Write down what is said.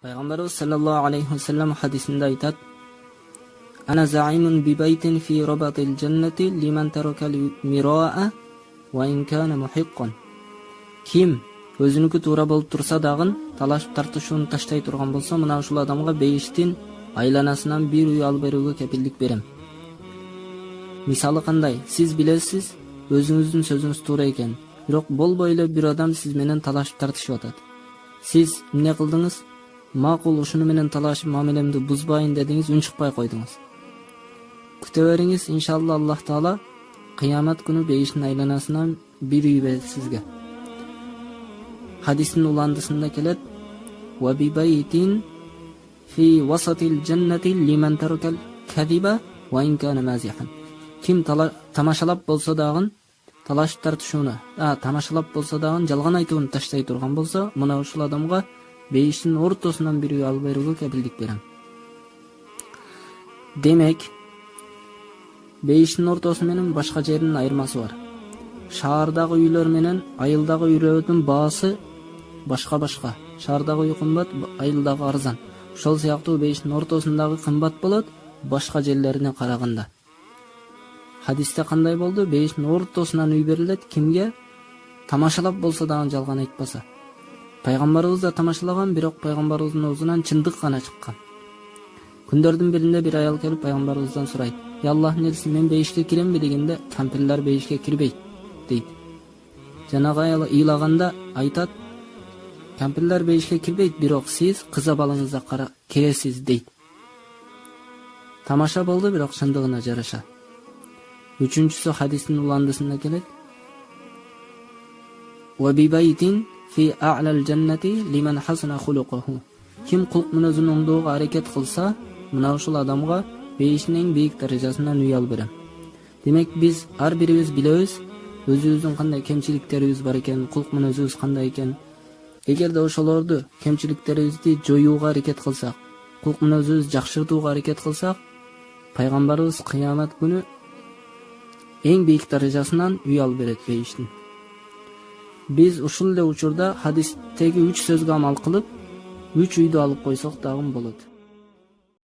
Peygamberimiz sallallahu aleyhi ve sellem hadisinde aytat: "Ana za'imun bi baytin fi rabatil cenneti limen terakal mira'a ve in kana muhiqqan." Kim özünükü tuğra bolup tursa dagın talaşıp tartışууну taştay turgan bolsa, mına uşul adamga beyiştin aylanasынан bir uy alып берүүгө kepillik берем. Misалы кандай? Siz bilesiz, özüңүздүн sözүңүз туура экен. Бирок болбой эле bir adam siz менен талашып тартышып атат. Siz эмне кылдыңыз? Макул, ушуну менен талашып мамилемди бузбайын дедиңиz, үн чыкпай койдуңуз. Күтө бериңиз, иншалла Аллах Таала кыямат күнү бейиштин айланасынан bir uy берет сизге. Hadisин уландысында келет: "Ва би байтин фи васатил джаннати лиман таракал кадиба ва ин кана мазихан." Kim тамашалап болсо дагы талашып тартышууну, тамашалап болсо дагы жалган айтууну таштай турган болсо, мына ушул адамга бейиштин ортосунан bir uy алып берүүгө кепилдик берем. Демек, бейиштин ортосу менен башка жердин айырмасы бар. Шаардагы үйлөр менен айылдагы үйлөрдүн баасы башка. Шаардагы үй кымбат, айылдагы арзан. Ошол сыяктуу бейиштин ортосундагы кымбат болот башка жерлерине караганда. Hadiste кандай болду? Бейиштин ортосунан үй берилет кимге? Тамашалап болсо дагы жалган айтпаса. Пайгамбарыбыз да тамашалаган, бирок пайгамбарыбыздын оозунан чындык гана чыккан. Күндөрдүн биринде bir аял келип пайгамбарыбыздан сурайт: "Я Аллахтын элчиси, мен бейишке киремби?" дегенде, "Кампирлер бейишке кирбейт" дейт. Жанагы аял ыйлаганда айтат: "Кампирлер бейишке кирбейт, бирок сиз кыз абалыңызда киресиз" дейт. Тамаша болду, бирок чындыгына жараша. Үчүнчүсү хадистин уландысында келет: "Ва би байтин фи а'лал джаннати лиман хасана хулукуху." Ким кулк мүнөзүн оңдоого аракет кылса, мына ушул адамга бейиштин эң бийик даражасынан үй алып берем. Демек, биз ар бирибиз билебиз өзүбүздүн кандай кемчиликтерибиз бар экен, кулк мүнөзүбүз кандай экен. Эгерде ошолорду, кемчиликтерибизди жоюуга аракет кылсак, кулк мүнөзүбүздү жакшыртууга аракет кылсак, пайгамбарыбыз кыямат күнү эң бийик даражасынан үй алып берет бейиштин. Биз ушул эле учурда хадистеги 3 сөзгө амал кылып 3 үйдү алып койсок дагы болот.